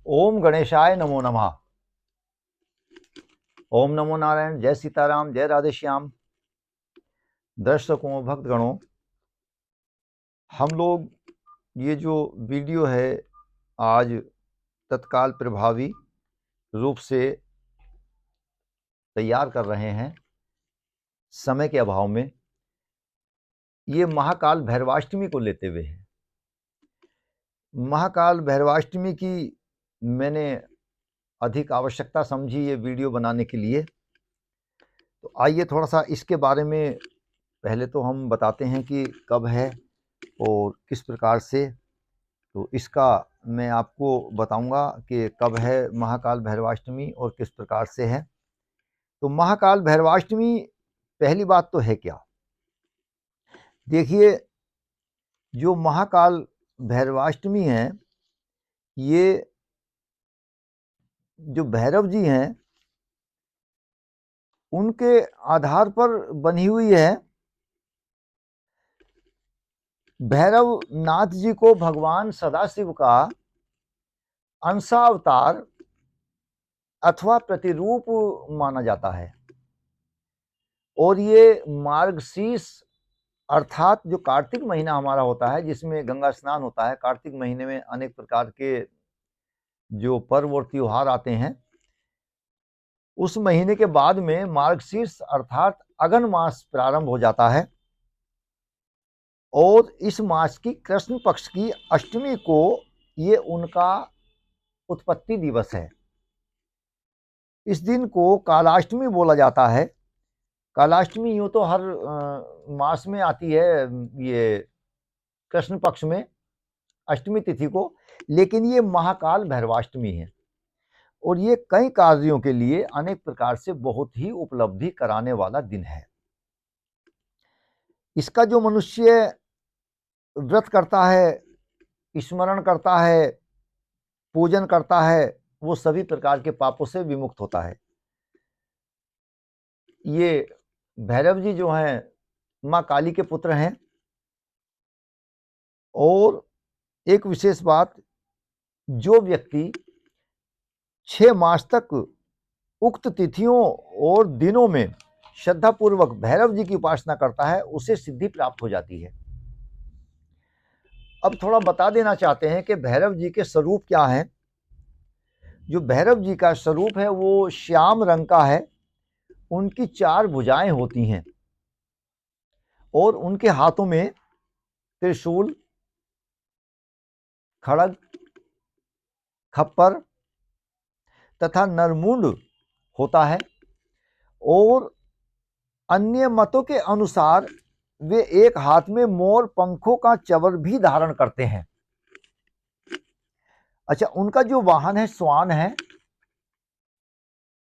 ओम गणेशाय नमो नमः। ओम नमो नारायण। जय सीताराम, जय राधे श्याम। दर्शकों, भक्तगणों, हम लोग ये जो वीडियो है आज तत्काल प्रभावी रूप से तैयार कर रहे हैं समय के अभाव में। ये महाकाल भैरवाष्टमी को लेते हुए है। महाकाल भैरवाष्टमी की मैंने अधिक आवश्यकता समझी ये वीडियो बनाने के लिए। तो आइए थोड़ा सा इसके बारे में पहले तो हम बताते हैं कि कब है और किस प्रकार से। तो इसका मैं आपको बताऊंगा कि कब है महाकाल भैरवाष्टमी और किस प्रकार से है। तो महाकाल भैरवाष्टमी, पहली बात तो है क्या, देखिए, जो महाकाल भैरवाष्टमी है, ये जो भैरव जी हैं उनके आधार पर बनी हुई है। भैरव नाथ जी को भगवान सदाशिव का अंशावतार अथवा प्रतिरूप माना जाता है। और ये मार्गशीर्ष अर्थात जो कार्तिक महीना हमारा होता है, जिसमें गंगा स्नान होता है, कार्तिक महीने में अनेक प्रकार के जो पर्व और त्योहार आते हैं, उस महीने के बाद में मार्गशीर्ष अर्थात अगन मास प्रारंभ हो जाता है। और इस मास की कृष्ण पक्ष की अष्टमी को ये उनका उत्पत्ति दिवस है। इस दिन को कालाष्टमी बोला जाता है। कालाष्टमी यूँ तो हर मास में आती है, ये कृष्ण पक्ष में अष्टमी तिथि को, लेकिन ये महाकाल भैरवाष्टमी है। और ये कई कार्यों के लिए अनेक प्रकार से बहुत ही उपलब्धि कराने वाला दिन है। इसका जो मनुष्य व्रत करता है, स्मरण करता है, पूजन करता है, वो सभी प्रकार के पापों से विमुक्त होता है। ये भैरव जी जो हैं माँ काली के पुत्र हैं। और एक विशेष बात, जो व्यक्ति 6 मास तक उक्त तिथियों और दिनों में श्रद्धापूर्वक भैरव जी की उपासना करता है, उसे सिद्धि प्राप्त हो जाती है। अब थोड़ा बता देना चाहते हैं कि भैरव जी के स्वरूप क्या हैं। जो भैरव जी का स्वरूप है वो श्याम रंग का है। उनकी 4 भुजाएं होती हैं और उनके हाथों में त्रिशूल, खड़ग, खप्पर तथा नरमुंड होता है। और अन्य मतों के अनुसार वे एक हाथ में मोर पंखों का चवर भी धारण करते हैं। अच्छा, उनका जो वाहन है श्वान है।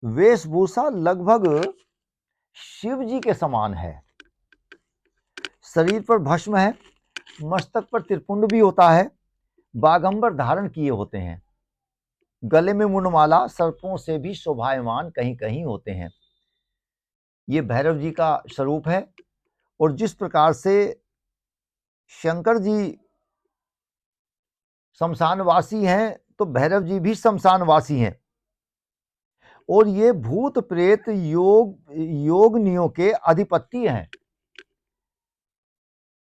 वेशभूषा लगभग शिव जी के समान है। शरीर पर भस्म है, मस्तक पर त्रिपुंड भी होता है, बागंबर धारण किए होते हैं, गले में मुंडमाला सर्पों से भी शोभायमान कहीं कहीं होते हैं। ये भैरव जी का स्वरूप है। और जिस प्रकार से शंकर जी शमशानवासी हैं, तो भैरव जी भी शमशानवासी हैं। और ये भूत प्रेत योगनियों के अधिपति हैं।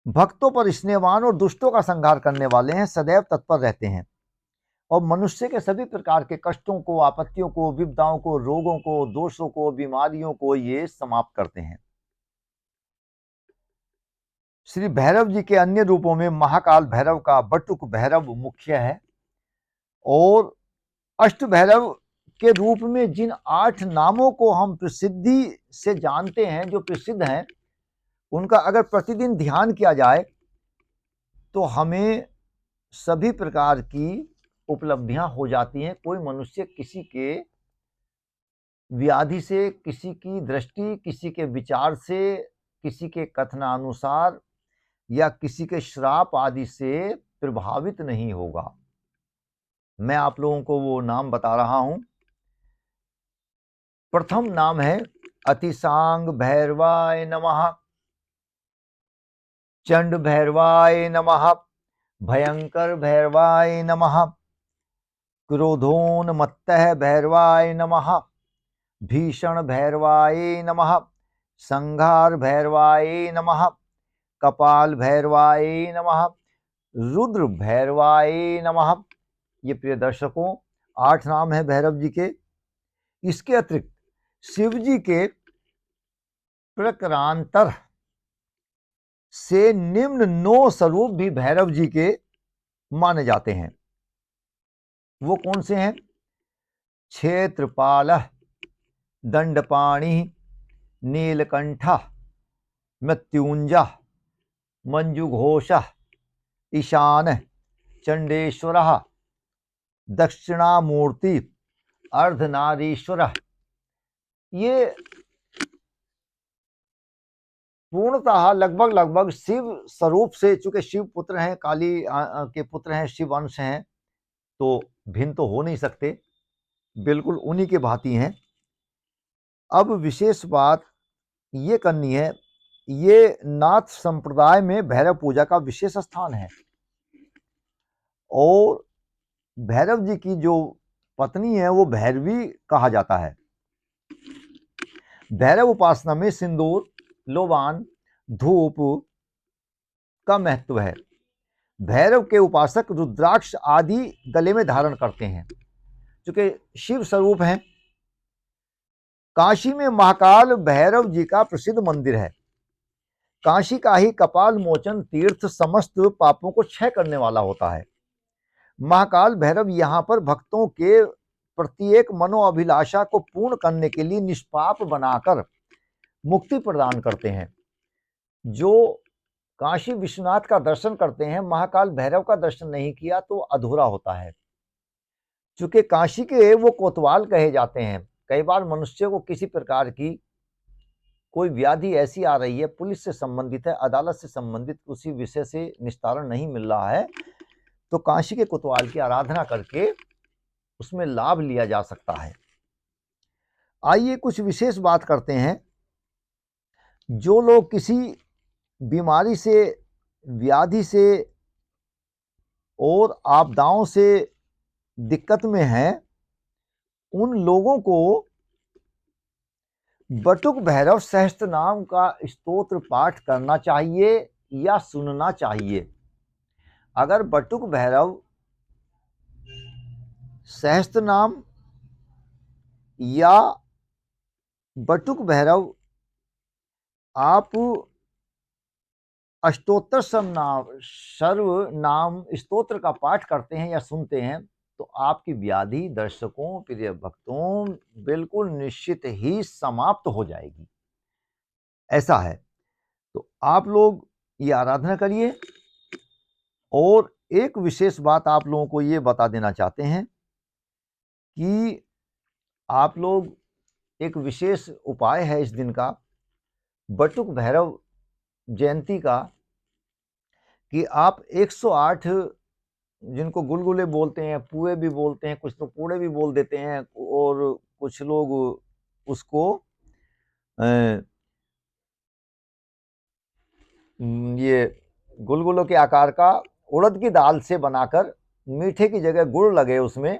भक्तों पर स्नेहवान और दुष्टों का संहार करने वाले हैं, सदैव तत्पर रहते हैं और मनुष्य के सभी प्रकार के कष्टों को, आपत्तियों को, विपदाओं को, रोगों को, दोषों को, बीमारियों को ये समाप्त करते हैं। श्री भैरव जी के अन्य रूपों में महाकाल भैरव का बटुक भैरव मुख्य है। और अष्ट भैरव के रूप में जिन 8 नामों को हम प्रसिद्धि से जानते हैं, जो प्रसिद्ध हैं, उनका अगर प्रतिदिन ध्यान किया जाए तो हमें सभी प्रकार की उपलब्धियां हो जाती हैं। कोई मनुष्य किसी के व्याधि से, किसी की दृष्टि, किसी के विचार से, किसी के कथनानुसार या किसी के श्राप आदि से प्रभावित नहीं होगा। मैं आप लोगों को वो नाम बता रहा हूं। प्रथम नाम है अतिसांग भैरवाय नमः, चंड भैरवाय नमः, भयंकर भैरवाय नमः, क्रोधोन्मत्तः भैरवाय नमः, भीषण भैरवाय नमः, संघार भैरवाय नमः, कपाल भैरवाय नमः, रुद्र भैरवाय नमः। ये प्रिय दर्शकों 8 नाम है भैरव जी के। इसके अतिरिक्त शिव जी के प्रकरांतर से निम्न 9 स्वरूप भी भैरव जी के माने जाते हैं। वो कौन से हैं? क्षेत्रपाल, दंडपाणि, नीलकंठ, मृत्युंजय, मंजुघोष, ईशान, चंडेश्वर, दक्षिणामूर्ति, अर्धनारीश्वर। ये पूर्णतः लगभग शिव स्वरूप से, चूंकि शिव पुत्र हैं, काली के पुत्र हैं, शिव अंश हैं, तो भिन्न तो हो नहीं सकते, बिल्कुल उन्हीं के भांति हैं। अब विशेष बात ये करनी है, ये नाथ संप्रदाय में भैरव पूजा का विशेष स्थान है। और भैरव जी की जो पत्नी है वो भैरवी कहा जाता है। भैरव उपासना में सिंदूर, लोबान, धूप का महत्व है। भैरव के उपासक रुद्राक्ष आदि गले में धारण करते हैं, क्योंकि शिव स्वरूप हैं। काशी में महाकाल भैरव जी का प्रसिद्ध मंदिर है। काशी का ही कपाल मोचन तीर्थ समस्त पापों को क्षय करने वाला होता है। महाकाल भैरव यहाँ पर भक्तों के प्रत्येक मनोअभिलाषा को पूर्ण करने के लिए निष्पाप बनाकर मुक्ति प्रदान करते हैं। जो काशी विश्वनाथ का दर्शन करते हैं, महाकाल भैरव का दर्शन नहीं किया तो अधूरा होता है। चूंकि काशी के वो कोतवाल कहे जाते हैं। कई बार मनुष्य को किसी प्रकार की कोई व्याधि ऐसी आ रही है, पुलिस से संबंधित है, अदालत से संबंधित, उसी विषय से निस्तारण नहीं मिल रहा है, तो काशी के कोतवाल की आराधना करके उसमें लाभ लिया जा सकता है। आइए कुछ विशेष बात करते हैं। जो लोग किसी बीमारी से, व्याधि से और आपदाओं से दिक्कत में हैं, उन लोगों को बटुक भैरव सहस्त्र नाम का स्तोत्र पाठ करना चाहिए या सुनना चाहिए। अगर बटुक भैरव सहस्त्र नाम या बटुक भैरव आप अष्टोत्तर सर्व नाम स्तोत्र का पाठ करते हैं या सुनते हैं, तो आपकी व्याधि दर्शकों, प्रिय भक्तों, बिल्कुल निश्चित ही समाप्त हो जाएगी। ऐसा है। तो आप लोग ये आराधना करिए। और एक विशेष बात आप लोगों को ये बता देना चाहते हैं कि आप लोग, एक विशेष उपाय है इस दिन का, बटुक भैरव जयंती का, कि आप 108, जिनको गुलगुले बोलते हैं, पुए भी बोलते हैं, कुछ तो पूड़े भी बोल देते हैं, और कुछ लोग उसको ये गुलगुलों के आकार का उड़द की दाल से बनाकर, मीठे की जगह गुड़ लगे उसमें,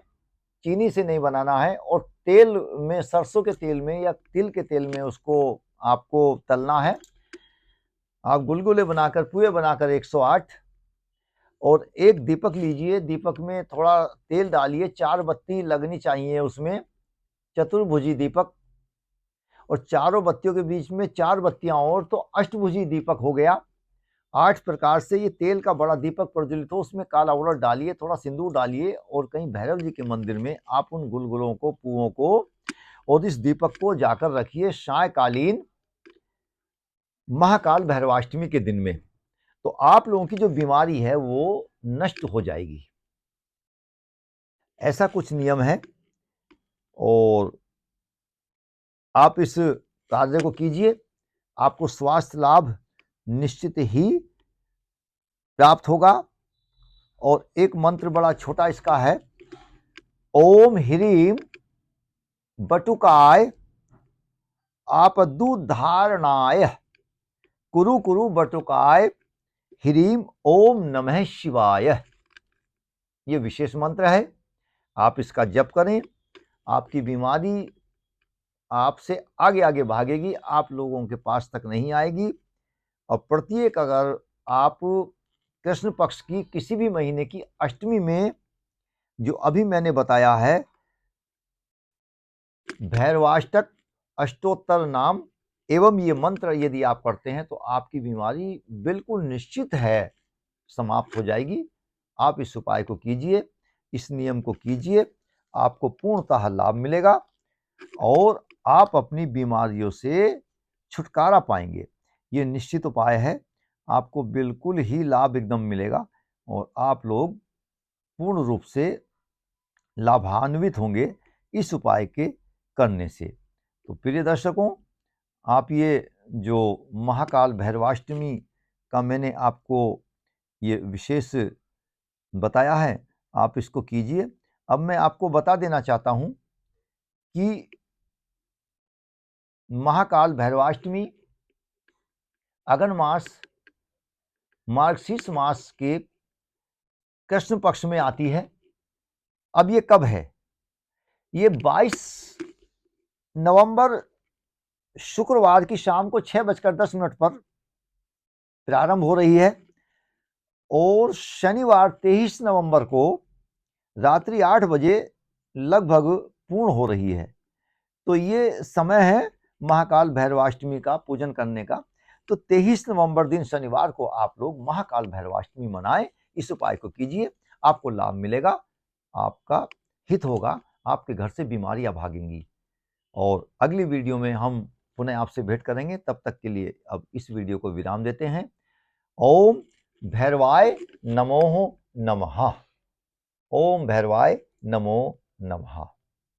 चीनी से नहीं बनाना है, और तेल में, सरसों के तेल में या तिल के तेल में उसको आपको तलना है। आप गुलगुले बनाकर, पुए बनाकर 108, और एक दीपक लीजिए, दीपक में थोड़ा तेल डालिए, 4 बत्ती लगनी चाहिए उसमें, चतुर्भुजी दीपक, और चारों बत्तियों के बीच में 4 बत्तियां और, तो अष्टभुजी दीपक हो गया। 8 प्रकार से ये तेल का बड़ा दीपक प्रज्वलित हो, उसमें काला उड़द डालिए, थोड़ा सिंदूर डालिए, और कहीं भैरव जी के मंदिर में आप उन गुलगुलों को, पुओं को और इस दीपक को जाकर रखिए सायकालीन महाकाल भैरवाष्टमी के दिन में। तो आप लोगों की जो बीमारी है वो नष्ट हो जाएगी। ऐसा कुछ नियम है, और आप इस कार्य को कीजिए, आपको स्वास्थ्य लाभ निश्चित ही प्राप्त होगा। और एक मंत्र बड़ा छोटा इसका है, ओम ह्रीम बटुकाय आपदुद्धारणाय कुरु कुरु बटुकाय ह्रीम ओम नमः शिवाय। ये विशेष मंत्र है। आप इसका जप करें, आपकी बीमारी आपसे आगे आगे भागेगी, आप लोगों के पास तक नहीं आएगी। और प्रत्येक अगर आप कृष्ण पक्ष की किसी भी महीने की अष्टमी में जो अभी मैंने बताया है भैरवाष्टक अष्टोत्तर नाम एवं ये मंत्र यदि आप पढ़ते हैं तो आपकी बीमारी बिल्कुल निश्चित है समाप्त हो जाएगी। आप इस उपाय को कीजिए, इस नियम को कीजिए, आपको पूर्णतः लाभ मिलेगा और आप अपनी बीमारियों से छुटकारा पाएंगे। ये निश्चित उपाय है, आपको बिल्कुल ही लाभ एकदम मिलेगा और आप लोग पूर्ण रूप से लाभान्वित होंगे इस उपाय के करने से। तो प्रिय दर्शकों, आप ये जो महाकाल भैरवाष्टमी का मैंने आपको ये विशेष बताया है, आप इसको कीजिए। अब मैं आपको बता देना चाहता हूं कि महाकाल भैरवाष्टमी अगन मास मार्गशीर्ष मास के कृष्ण पक्ष में आती है। अब ये कब है? ये 22 नवंबर शुक्रवार की शाम को 6:10 पर प्रारंभ हो रही है और शनिवार 23 नवंबर को रात्रि 8 बजे लगभग पूर्ण हो रही है। तो ये समय है महाकाल भैरवाष्टमी का पूजन करने का। तो 23 नवंबर दिन शनिवार को आप लोग महाकाल भैरवाष्टमी मनाएं, इस उपाय को कीजिए, आपको लाभ मिलेगा, आपका हित होगा, आपके घर से बीमारियां भागेंगी। और अगली वीडियो में हम पुनः आपसे भेंट करेंगे, तब तक के लिए अब इस वीडियो को विराम देते हैं। ओम भैरवाय नमो नमः। ओम भैरवाय नमो नमः।